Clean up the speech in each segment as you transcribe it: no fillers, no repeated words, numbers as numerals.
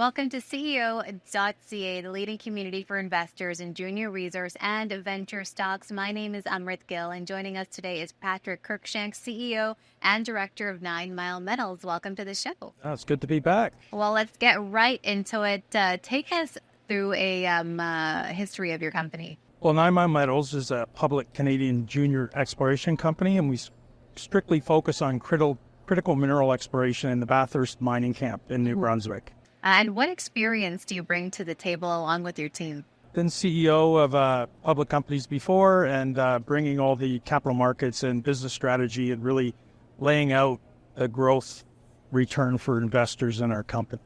Welcome to CEO.CA, the leading community for investors in junior resource and venture stocks. My name is Amrit Gill, and joining us today is Patrick Cruickshank, CEO and Director of 9 Mile Metals. Welcome to the show. Oh, it's good to be back. Well, let's get right into it. Take us through a history of your company. Well, 9 Mile Metals is a public Canadian junior exploration company, and we strictly focus on critical mineral exploration in the Bathurst mining camp in New Brunswick. And what experience do you bring to the table along with your team? Been CEO of public companies before, and bringing all the capital markets and business strategy and really laying out a growth return for investors in our company.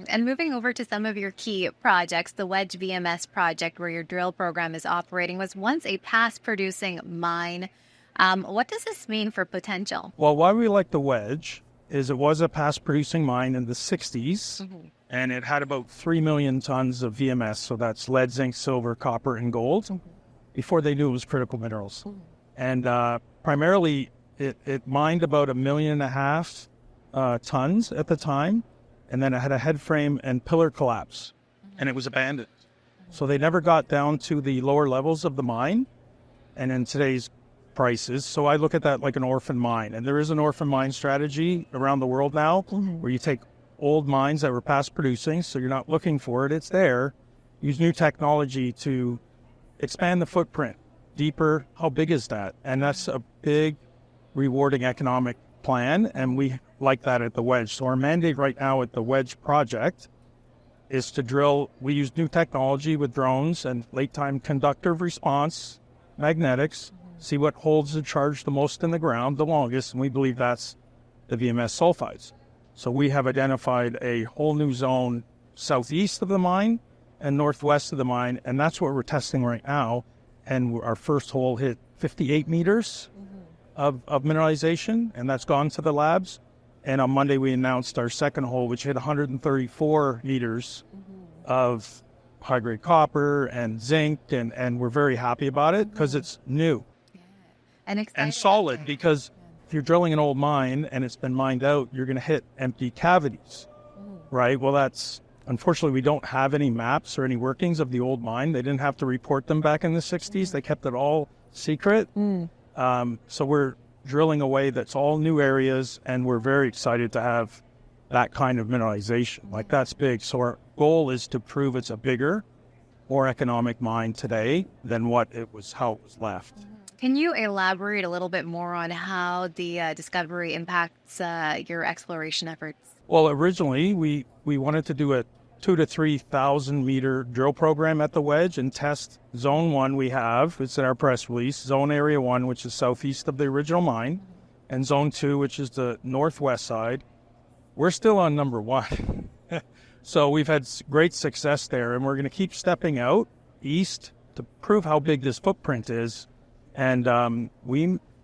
And moving over to some of your key projects, the Wedge VMS project, where your drill program is operating, was once a past producing mine. What does this mean for potential? Well, why we like the Wedge is it was a past producing mine in the 60s, and it had about 3 million tons of VMS, so that's lead, zinc, silver, copper, and gold, before they knew it was critical minerals. And primarily, it mined about 1.5 million tons at the time, and then it had a head frame and pillar collapse, and it was abandoned. So they never got down to the lower levels of the mine, and in today's prices. So I look at that like an orphan mine, and there is an orphan mine strategy around the world now where you take old mines that were past producing, so you're not looking for it, it's there, use new technology to expand the footprint deeper. How big is that? And that's a big rewarding economic plan, and we like that at the Wedge. So our mandate right now at the Wedge Project is to drill. We use new technology with drones and late time conductive response magnetics, see what holds the charge the most in the ground, the longest, and we believe that's the VMS sulfides. So we have identified a whole new zone southeast of the mine and northwest of the mine, and that's what we're testing right now. And our first hole hit 58 meters of mineralization, and that's gone to the labs. And on Monday we announced our second hole, which hit 134 meters of high-grade copper and zinc, and we're very happy about it because it's new. And solid, because if you're drilling an old mine and it's been mined out, you're going to hit empty cavities, right? Well, unfortunately, we don't have any maps or any workings of the old mine. They didn't have to report them back in the 60s. They kept it all secret. So we're drilling away. That's all new areas, and we're very excited to have that kind of mineralization. Like, that's big. So our goal is to prove it's a bigger, more economic mine today than how it was left. Can you elaborate a little bit more on how the discovery impacts your exploration efforts? Well, originally, we wanted to do a 2,000 to 3,000 meter drill program at the Wedge and test Zone 1 we have. It's in our press release. Zone Area 1, which is southeast of the original mine, and Zone 2, which is the northwest side. We're still on number 1. So we've had great success there, and we're going to keep stepping out east to prove how big this footprint is. And I'm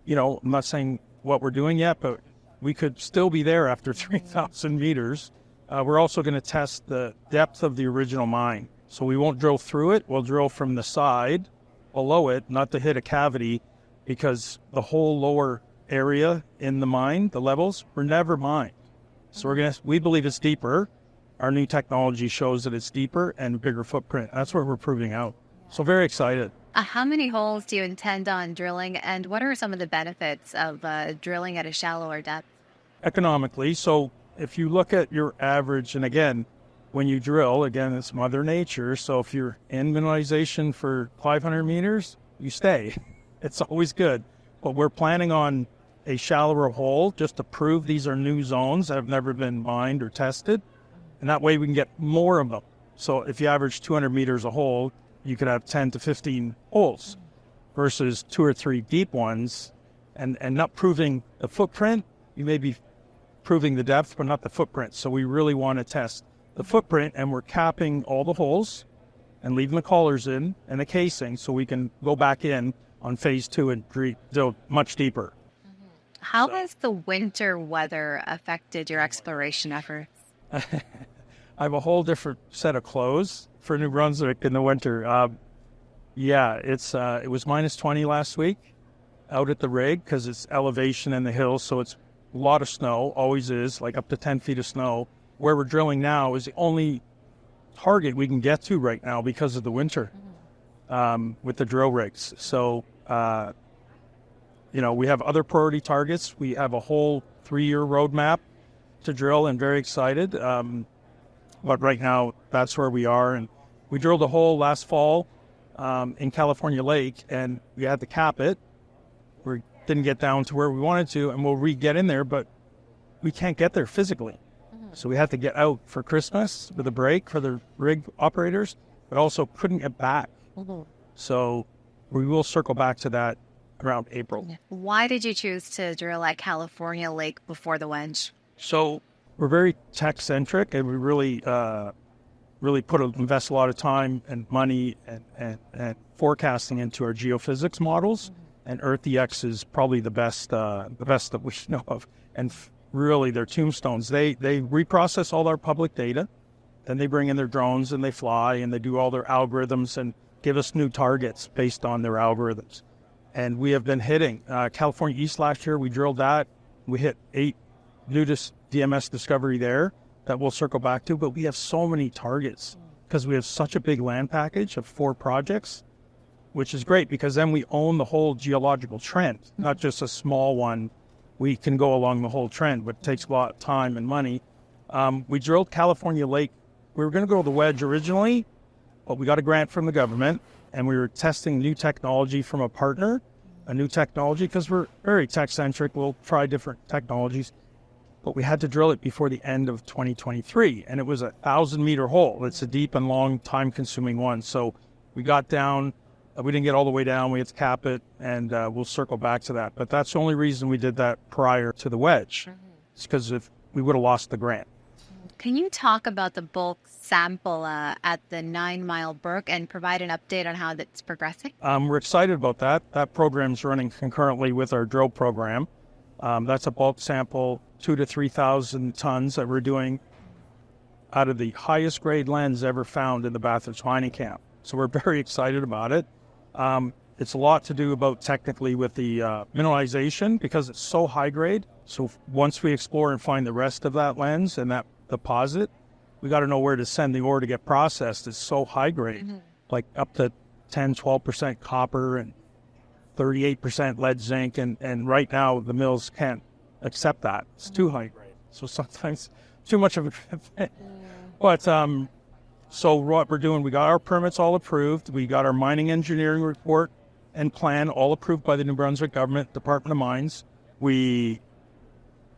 not saying what we're doing yet, but we could still be there after 3,000 meters. We're also going to test the depth of the original mine. So we won't drill through it. We'll drill from the side below it, not to hit a cavity, because the whole lower area in the mine, the levels, were never mined. So we believe it's deeper. Our new technology shows that it's deeper and bigger footprint. That's what we're proving out. So very excited. How many holes do you intend on drilling, and what are some of the benefits of drilling at a shallower depth? Economically, so if you look at your average, and again, when you drill, again, it's Mother Nature, so if you're in mineralization for 500 meters, you stay. It's always good. But we're planning on a shallower hole just to prove these are new zones that have never been mined or tested, and that way we can get more of them. So if you average 200 meters a hole, you could have 10 to 15 holes versus 2 or 3 deep ones, and not proving the footprint. You may be proving the depth, but not the footprint. So we really want to test the footprint, and we're capping all the holes and leaving the collars in and the casing so we can go back in on phase 2 and drill much deeper. How has the winter weather affected your exploration efforts? I have a whole different set of clothes for New Brunswick in the winter. It was minus 20 last week out at the rig because it's elevation in the hills, so it's a lot of snow, always is, like up to 10 feet of snow. Where we're drilling now is the only target we can get to right now because of the winter with the drill rigs. So, we have other priority targets. We have a whole 3-year roadmap to drill and very excited. But right now, that's where we are. And we drilled a hole last fall in California Lake, and we had to cap it. We didn't get down to where we wanted to, and we'll re-get in there, but we can't get there physically. So we had to get out for Christmas with a break for the rig operators, but also couldn't get back. So we will circle back to that around April. Why did you choose to drill at California Lake before the Wedge? So we're very tech-centric, and we really invest a lot of time and money and forecasting into our geophysics models. And EarthEX is probably the best that we know of. And really, they're tombstones. They reprocess all our public data, then they bring in their drones and they fly and they do all their algorithms and give us new targets based on their algorithms. And we have been hitting California East last year. We drilled that. We hit 8 new VMS discovery there that we'll circle back to. But we have so many targets because we have such a big land package of 4 projects, which is great because then we own the whole geological trend, not just a small one. We can go along the whole trend, but it takes a lot of time and money. We drilled California Lake. We were going to go to the Wedge originally, but we got a grant from the government, and we were testing new technology from a partner, a new technology, because we're very tech-centric. We'll try different technologies. But we had to drill it before the end of 2023, and it was a 1,000-meter hole. It's a deep and long, time-consuming one. So we got down. We didn't get all the way down. We had to cap it, and we'll circle back to that. But that's the only reason we did that prior to the Wedge. It's because if we would have lost the grant. Can you talk about the bulk sample at the 9 Mile Brook and provide an update on how that's progressing? We're excited about that. That program's running concurrently with our drill program. That's a bulk sample, 2,000 to 3,000 tons that we're doing out of the highest grade lens ever found in the Bathurst mining camp. So we're very excited about it. It's a lot to do about technically with the mineralization because it's so high grade. So once we explore and find the rest of that lens and that deposit, we got to know where to send the ore to get processed. It's so high grade, like up to 10, 12% copper and 38% lead zinc. And right now the mills can't accept that. It's too high grade. So sometimes too much of it. But so what we're doing, we got our permits all approved. We got our mining engineering report and plan all approved by the New Brunswick government, Department of Mines. We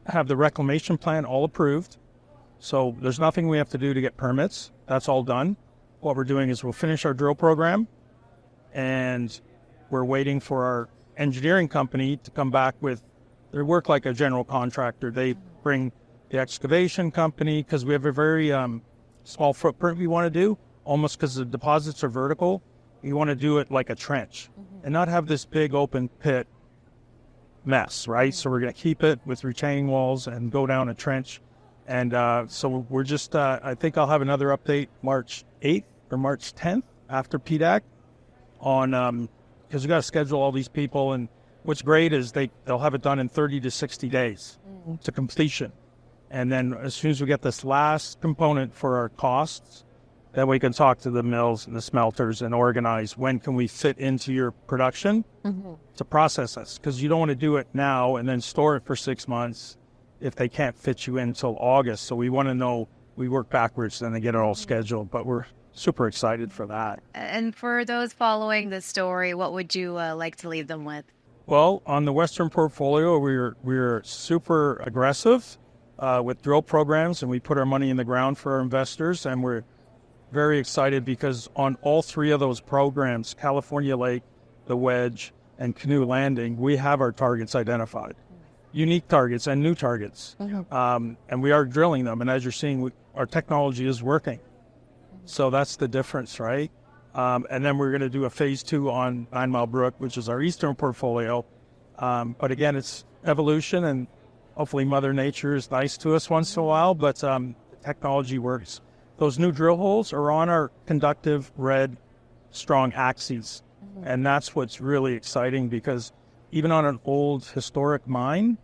have the reclamation plan all approved. So there's nothing we have to do to get permits. That's all done. What we're doing is we'll finish our drill program, and we're waiting for our engineering company to come back with, they work like a general contractor. They bring the excavation company because we have a very small footprint we want to do, almost because the deposits are vertical. We want to do it like a trench and not have this big open pit mess, right? So we're going to keep it with retaining walls and go down a trench. And so we're just, I think I'll have another update March 8th or March 10th after PDAC on, because we got to schedule all these people. And what's great is they'll have it done in 30 to 60 days to completion. And then as soon as we get this last component for our costs, then we can talk to the mills and the smelters and organize when can we fit into your production to process this. Because you don't want to do it now and then store it for 6 months if they can't fit you in until August. So we want to know, we work backwards and then get it all scheduled. But we're super excited for that. And for those following the story, what would you like to leave them with? Well, on the Western portfolio, we're super aggressive with drill programs, and we put our money in the ground for our investors, and we're very excited because on all 3 of those programs, California Lake, the Wedge, and Canoe Landing, we have our targets identified, unique targets and new targets, and we are drilling them. And as you're seeing, our technology is working. So that's the difference, right? And then we're going to do a phase 2 on 9 Mile Brook, which is our eastern portfolio. But again, it's evolution, and hopefully Mother Nature is nice to us once in a while, but the technology works. Those new drill holes are on our conductive red strong axes. And that's what's really exciting, because even on an old historic mine,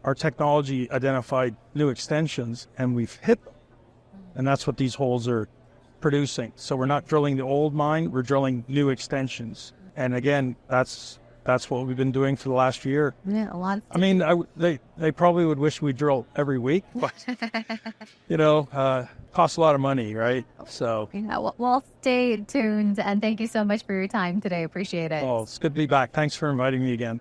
our technology identified new extensions and we've hit them. And that's what these holes are producing. So we're not drilling the old mine, we're drilling new extensions. And again, that's what we've been doing for the last year. Yeah, a lot. I mean, they probably would wish we drill every week, but costs a lot of money, right? So yeah, well, stay tuned, and thank you so much for your time today. Appreciate it. it's good to be back. Thanks for inviting me again.